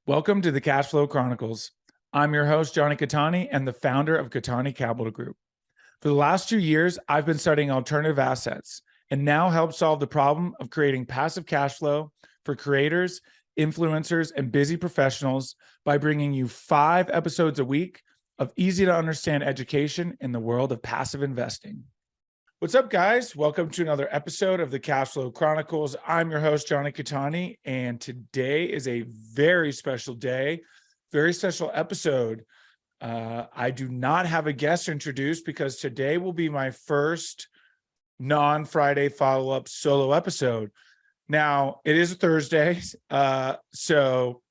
Welcome to the Cash Flow Chronicles. I'm your host, Jonny and the founder of Cattani Capital Group. For the last 2 years, I've been studying alternative assets and now help solve the problem of creating passive cash flow for creators, influencers, and busy professionals by bringing you 5 episodes a week of easy to understand education in the world of passive investing. What's up, guys? Welcome to another episode of the Cash Flow Chronicles. I'm your host, Jonny Cattani, and today is a very special day, very special episode. I do not have a guest to introduce because today will be my first non-Friday follow-up solo episode. Now, it is a Thursday, so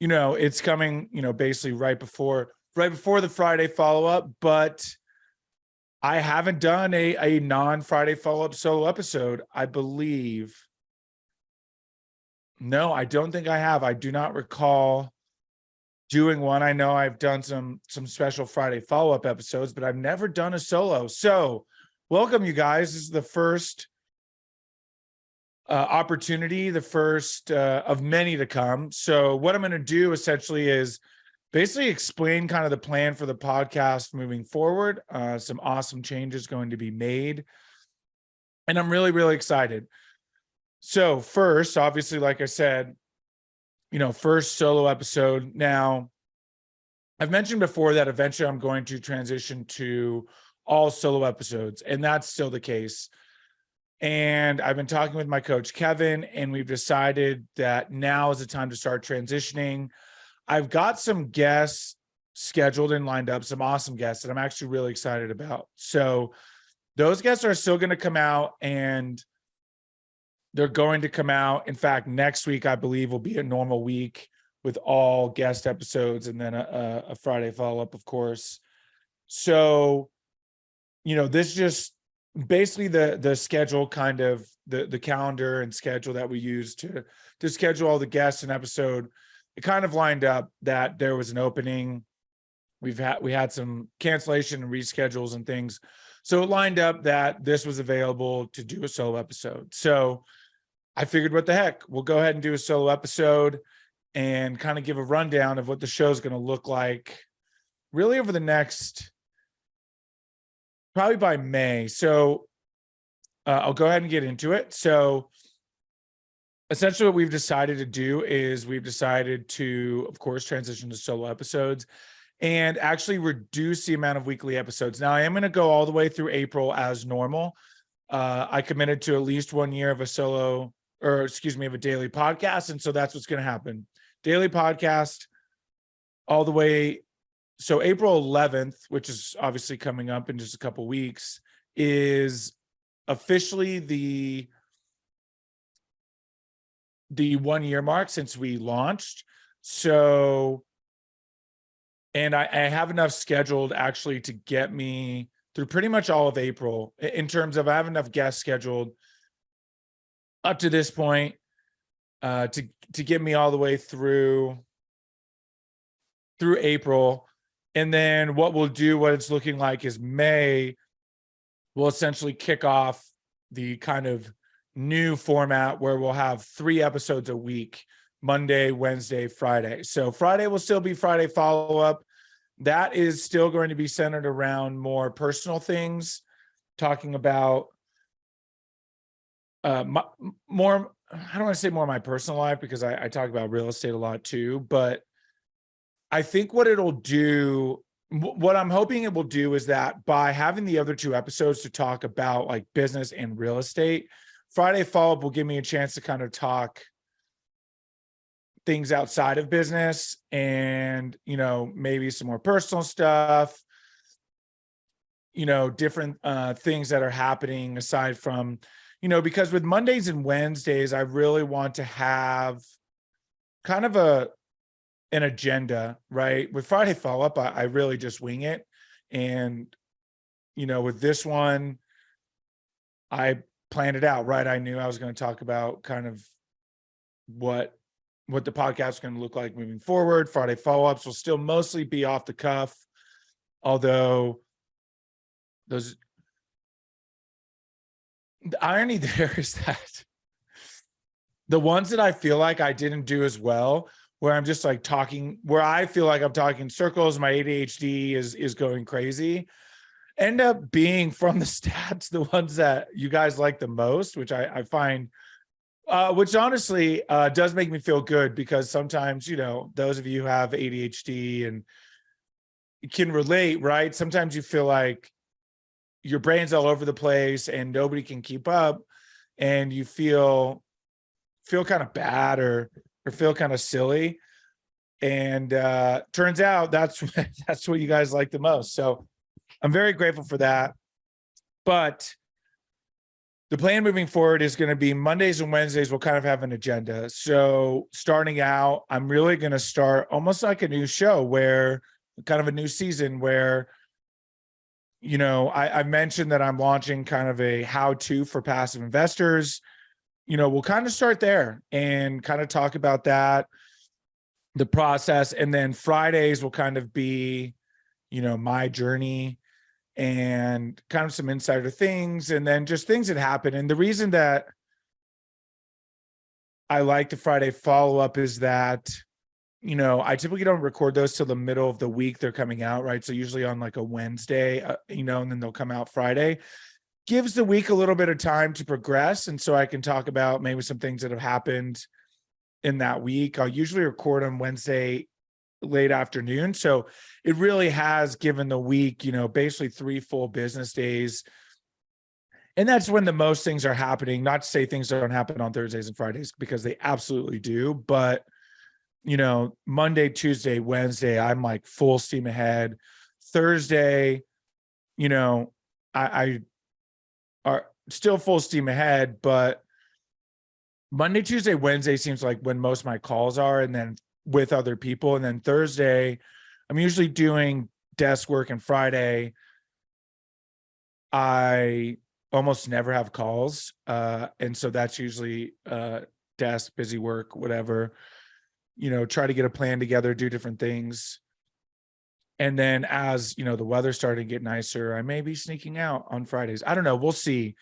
it's coming, basically right before the Friday follow-up, but I haven't done a non-Friday follow-up solo episode, I believe. No, I don't think I have. I do not recall doing one. I know I've done some special Friday follow-up episodes, but I've never done a solo. So welcome, you guys. This is the first opportunity, the first of many to come. So what I'm going to do essentially is basically explain kind of the plan for the podcast moving forward. Some awesome changes going to be made. And I'm really, really excited. So first, obviously, like I said, first solo episode. Now, I've mentioned before that eventually I'm going to transition to all solo episodes, and that's still the case. And I've been talking with my coach, Kevin, and we've decided that now is the time to start transitioning. I've got some guests scheduled and lined up, some awesome guests that I'm actually really excited about. So those guests are still going to come out, and they're going to come out. In fact, next week, I believe, will be a normal week with all guest episodes and then a Friday follow-up, of course. So, this just basically the schedule, kind of the calendar and schedule that we use to schedule all the guests and episode. It kind of lined up that there was an opening. We had some cancellation and reschedules and things. So it lined up that this was available to do a solo episode. So I figured, what the heck, we'll go ahead and do a solo episode and kind of give a rundown of what the show is going to look like really over the next, probably by May. So I'll go ahead and get into it. So essentially what we've decided to do is we've decided to, of course, transition to solo episodes and actually reduce the amount of weekly episodes. Now, I am going to go all the way through April as normal. I committed to at least 1 year of a of a daily podcast. And so that's what's going to happen. Daily podcast all the way. So April 11th, which is obviously coming up in just a couple weeks, is officially the 1 year mark since we launched. So, and I have enough scheduled actually to get me through pretty much all of April, in terms of I have enough guests scheduled up to this point to get me all the way through April. And then what it's looking like is May will essentially kick off the kind of new format where we'll have 3 episodes a week, Monday, Wednesday, Friday. So Friday will still be Friday follow-up. That is still going to be centered around more personal things, talking about more, I don't want to say more of my personal life because I talk about real estate a lot too, but I think what I'm hoping it will do is that by having the other 2 episodes to talk about like business and real estate, Friday follow-up will give me a chance to kind of talk things outside of business and, maybe some more personal stuff, different things that are happening aside from, because with Mondays and Wednesdays, I really want to have kind of an agenda, right? With Friday follow-up, I really just wing it. And, with this one, I planned it out, right? I knew I was going to talk about kind of what the podcast is going to look like moving forward. Friday follow-ups will still mostly be off the cuff, although the irony there is that the ones that I feel like I didn't do as well where I'm just like talking, where I feel like I'm talking in circles. My ADHD is going crazy. End up being, from the stats, the ones that you guys like the most, which I find, which honestly does make me feel good, because sometimes, those of you who have ADHD and can relate, right? Sometimes you feel like your brain's all over the place and nobody can keep up, and you feel kind of bad or feel kind of silly. And turns out that's that's what you guys like the most. So I'm very grateful for that. But the plan moving forward is going to be Mondays and Wednesdays. We'll kind of have an agenda. So starting out, I'm really going to start almost like a new show, where kind of a new season where, I mentioned that I'm launching kind of a how-to for passive investors. We'll kind of start there and kind of talk about that, the process. And then Fridays will kind of be, my journey and kind of some insider things, and then just things that happen. And the reason that I like the Friday follow-up is that, I typically don't record those till the middle of the week they're coming out, right? So usually on like a Wednesday, and then they'll come out Friday. Gives the week a little bit of time to progress. And so I can talk about maybe some things that have happened in that week. I'll usually record on Wednesday late afternoon. So it really has given the week, basically 3 full business days. And that's when the most things are happening. Not to say things don't happen on Thursdays and Fridays, because they absolutely do. But, Monday, Tuesday, Wednesday, I'm like full steam ahead. Thursday, I are still full steam ahead, but Monday, Tuesday, Wednesday seems like when most of my calls are, and then with other people. And then Thursday, I'm usually doing desk work, and Friday, I almost never have calls. And so that's usually desk, busy work, whatever, try to get a plan together, do different things. And then as, the weather's starting to get nicer, I may be sneaking out on Fridays. I don't know. We'll see.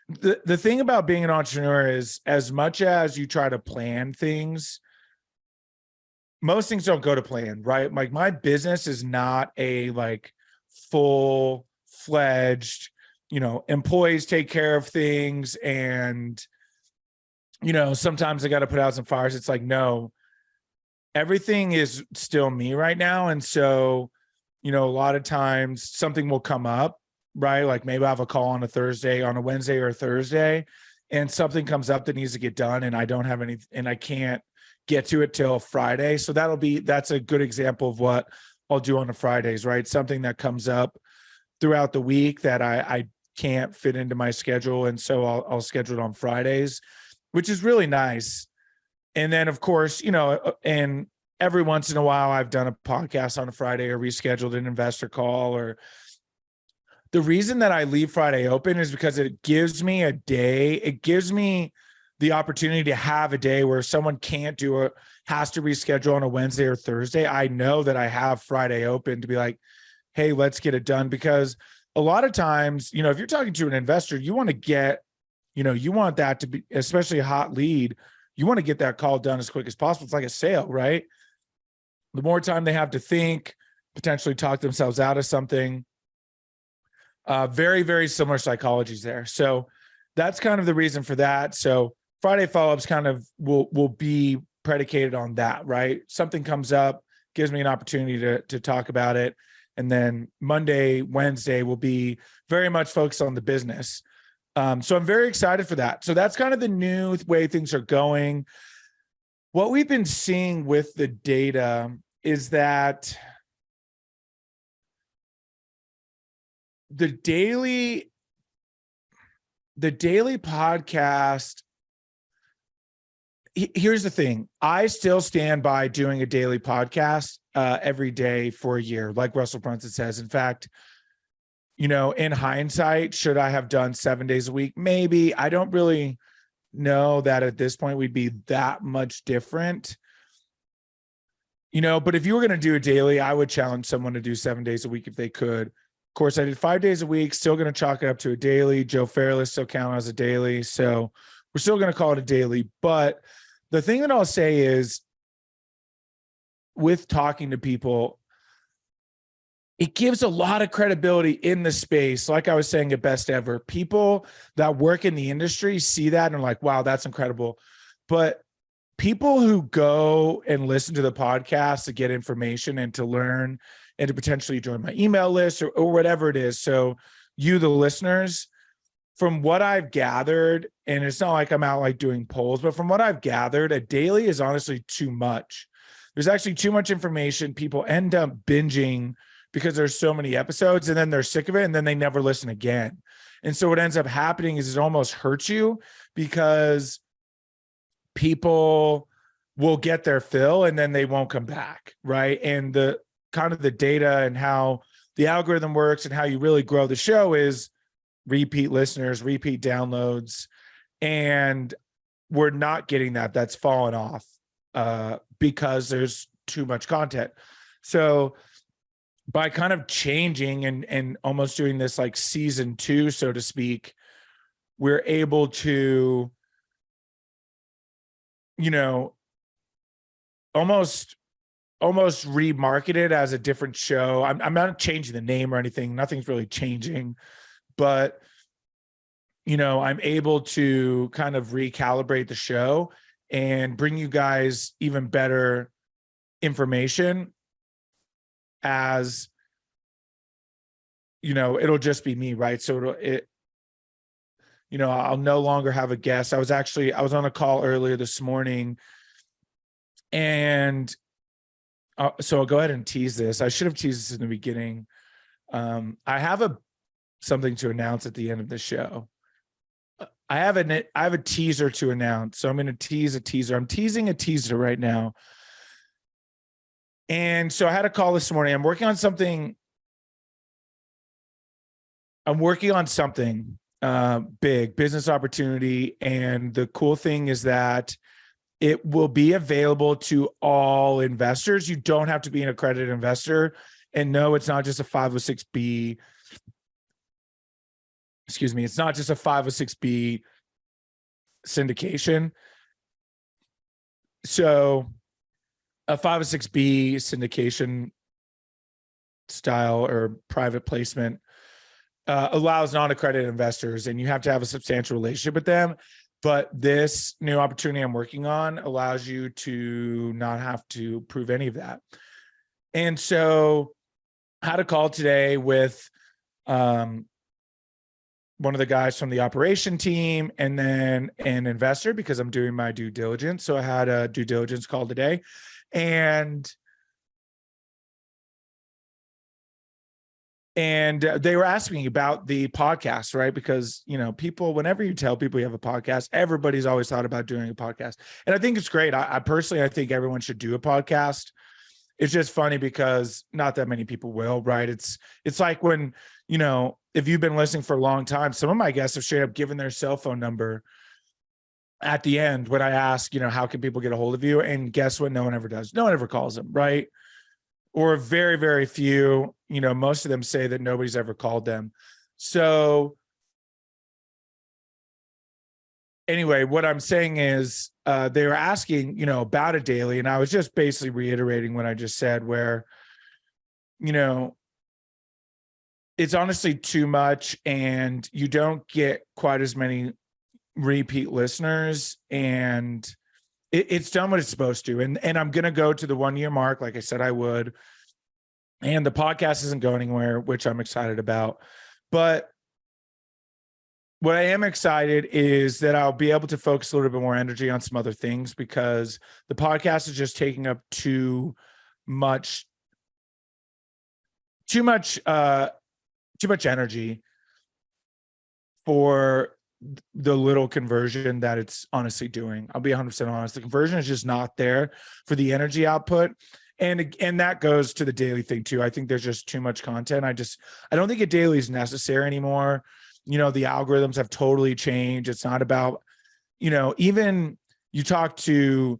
The thing about being an entrepreneur is, as much as you try to plan things, most things don't go to plan, right? Like, my business is not a like full-fledged, employees take care of things, and, sometimes I got to put out some fires. It's like, no, everything is still me right now. And so, a lot of times something will come up, right? Like maybe I have a call on a Wednesday or a Thursday, and something comes up that needs to get done, and I don't have any, and I can't get to it till Friday. So that's a good example of what I'll do on the Fridays, right? Something that comes up throughout the week that I can't fit into my schedule. And so I'll schedule it on Fridays, which is really nice. And then of course, and every once in a while I've done a podcast on a Friday or rescheduled an investor call. Or the reason that I leave Friday open is because it gives me a day. It gives me the opportunity to have a day where someone can't do it, has to reschedule on a Wednesday or Thursday. I know that I have Friday open to be like, hey, let's get it done. Because a lot of times, if you're talking to an investor, you want to get, you want that to be, especially a hot lead, you want to get that call done as quick as possible. It's like a sale, right? The more time they have to think, potentially talk themselves out of something. Very, very similar psychologies there. So that's kind of the reason for that. So Friday follow-ups kind of will be predicated on that, right? Something comes up, gives me an opportunity to talk about it. And then Monday, Wednesday will be very much focused on the business. So I'm very excited for that. So that's kind of the new way things are going. What we've been seeing with the data is that the daily podcast, here's the thing. I still stand by doing a daily podcast every day for a year, like Russell Brunson says. In fact, in hindsight, should I have done 7 days a week? Maybe. I don't really know that at this point we'd be that much different. But if you were going to do a daily, I would challenge someone to do 7 days a week if they could. Of course, I did 5 days a week, still going to chalk it up to a daily. Joe Fairless still count as a daily. So we're still going to call it a daily. But the thing that I'll say is, with talking to people, it gives a lot of credibility in the space. Like I was saying at Best Ever, people that work in the industry see that and are like, wow, that's incredible. But people who go and listen to the podcast to get information and to learn and to potentially join my email list or whatever it is. So you, the listeners, from what I've gathered, and it's not like I'm out like doing polls, but from what I've gathered, a daily is honestly too much. There's actually too much information. People end up binging because there's so many episodes, and then they're sick of it, and then they never listen again. And so what ends up happening is it almost hurts you because people will get their fill and then they won't come back, right? And the kind of the data and how the algorithm works and how you really grow the show is repeat listeners, repeat downloads, and we're not getting that. That's fallen off because there's too much content. So by kind of changing and almost doing this like season 2, so to speak, we're able to, you know, almost remarket it as a different show. I'm not changing the name or anything. Nothing's really changing, but you know, I'm able to kind of recalibrate the show and bring you guys even better information, as you know, it'll just be me, right? So you know, I'll no longer have a guest. I was on a call earlier this morning, and so I'll go ahead and tease this. I should have teased this in the beginning. I have something to announce at the end of the show. I have a teaser to announce. So I'm going to tease a teaser. I'm teasing a teaser right now. And so I had a call this morning. I'm working on something big, business opportunity. And the cool thing is that it will be available to all investors. You don't have to be an accredited investor. And no, it's not just a 506B. Excuse me. It's not just a 506B syndication. So a 506B syndication style or private placement allows non-accredited investors, and you have to have a substantial relationship with them. But this new opportunity I'm working on allows you to not have to prove any of that. And so I had a call today with one of the guys from the operation team and then an investor, because I'm doing my due diligence. So I had a due diligence call today, and they were asking me about the podcast, right? Because, you know, people, whenever you tell people you have a podcast, everybody's always thought about doing a podcast. And I think it's great. I personally, I think everyone should do a podcast. It's just funny because not that many people will, right? It's like when, you know, if you've been listening for a long time, some of my guests have straight up given their cell phone number at the end when I ask, you know, how can people get a hold of you? And guess what? No one ever does. No one ever calls them, right? Or very, very few, you know, most of them say that nobody's ever called them. So anyway, what I'm saying is they were asking, you know, about a daily. And I was just basically reiterating what I just said, where, you know, it's honestly too much and you don't get quite as many repeat listeners, and it's done what it's supposed to. And I'm going to go to the 1-year mark, like I said I would. And the podcast isn't going anywhere, which I'm excited about. But what I am excited is that I'll be able to focus a little bit more energy on some other things, because the podcast is just taking up too much energy for the little conversion that it's honestly doing. I'll be 100% honest. The conversion is just not there for the energy output. And that goes to the daily thing too. I think there's just too much content. I don't think a daily is necessary anymore. You know, the algorithms have totally changed. It's not about, you know, even you talk to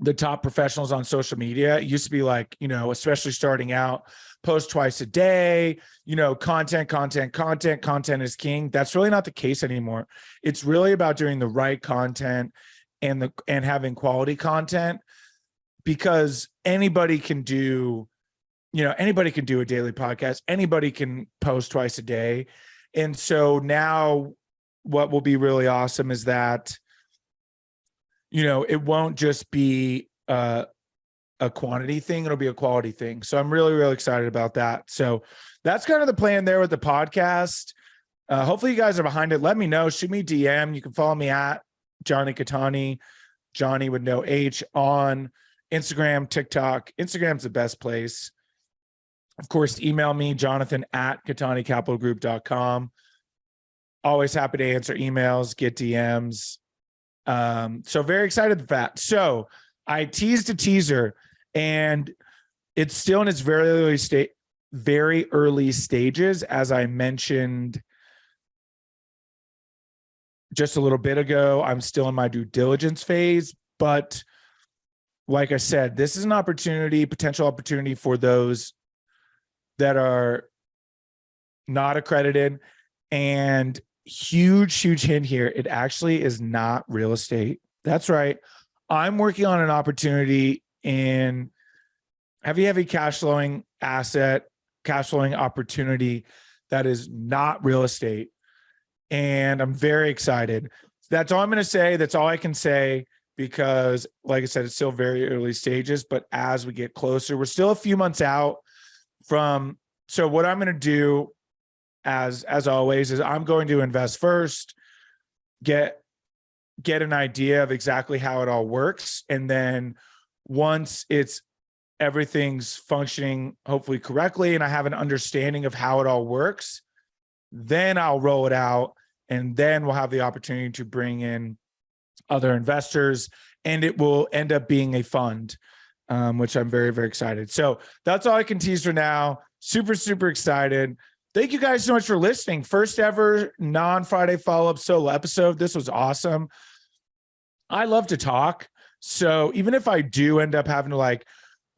the top professionals on social media, it used to be like, you know, especially starting out, post twice a day, you know, content is king. That's really not the case anymore. It's really about doing the right content and having quality content because anybody can do a daily podcast. Anybody can post twice a day. And so now what will be really awesome is that, it won't just be a quantity thing. It'll be a quality thing. So I'm really, really excited about that. So that's kind of the plan there with the podcast. Hopefully you guys are behind it. Let me know. Shoot me DM. You can follow me at Jonny Catani, Jonny with no H, on Instagram, TikTok. Instagram's the best place. Of course, email me, jonathan@catanicapitalgroup.com. Always happy to answer emails, get DMs. So very excited for that. So I teased a teaser, and it's still in its very early stages. As I mentioned just a little bit ago, I'm still in my due diligence phase, but like I said, this is an potential opportunity for those that are not accredited. And huge hint here, it actually is not real estate. That's right. I'm working on an opportunity in heavy cash flowing opportunity that is not real estate. And I'm very excited. That's all I'm going to say. That's all I can say, because like I said, it's still very early stages, but as we get closer, we're still a few months out from. So what I'm going to do, as always, is I'm going to invest first, get an idea of exactly how it all works. And then once everything's functioning hopefully correctly, and I have an understanding of how it all works, then I'll roll it out, and then we'll have the opportunity to bring in other investors, and it will end up being a fund, which I'm very, very excited. So that's all I can tease for now. Super excited. Thank you guys so much for listening. First ever non-Friday follow-up solo episode. This was awesome. I love to talk. So even if I do end up having to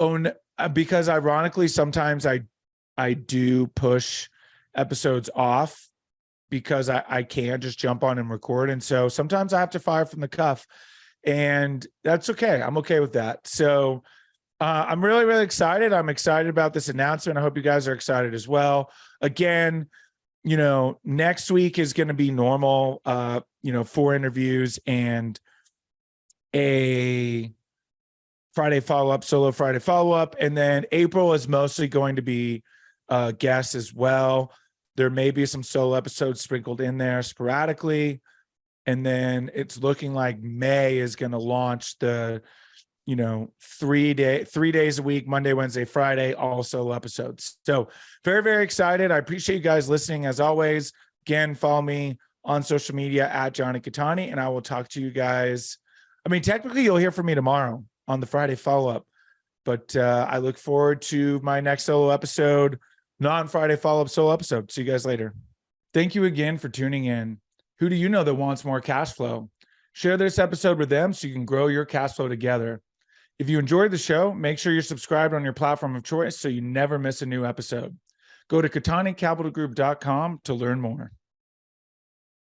own, because ironically, sometimes I do push episodes off because I can't just jump on and record. And so sometimes I have to fire from the cuff, and that's okay. I'm okay with that. So I'm really, really excited. I'm excited about this announcement. I hope you guys are excited as well. Again, next week is going to be normal, 4 interviews and a Friday follow-up, solo Friday follow-up. And then April is mostly going to be guests as well. There may be some solo episodes sprinkled in there sporadically. And then it's looking like May is going to launch the 3 days a week, Monday, Wednesday, Friday, all solo episodes. So very, very excited. I appreciate you guys listening as always. Again, follow me on social media at Jonny Catani, and I will talk to you guys. I mean, technically you'll hear from me tomorrow on the Friday follow-up, but I look forward to my next solo episode, non-Friday follow-up solo episode. See you guys later. Thank you again for tuning in. Who do you know that wants more cash flow? Share this episode with them so you can grow your cash flow together. If you enjoyed the show, make sure you're subscribed on your platform of choice so you never miss a new episode. Go to CataniCapitalGroup.com to learn more.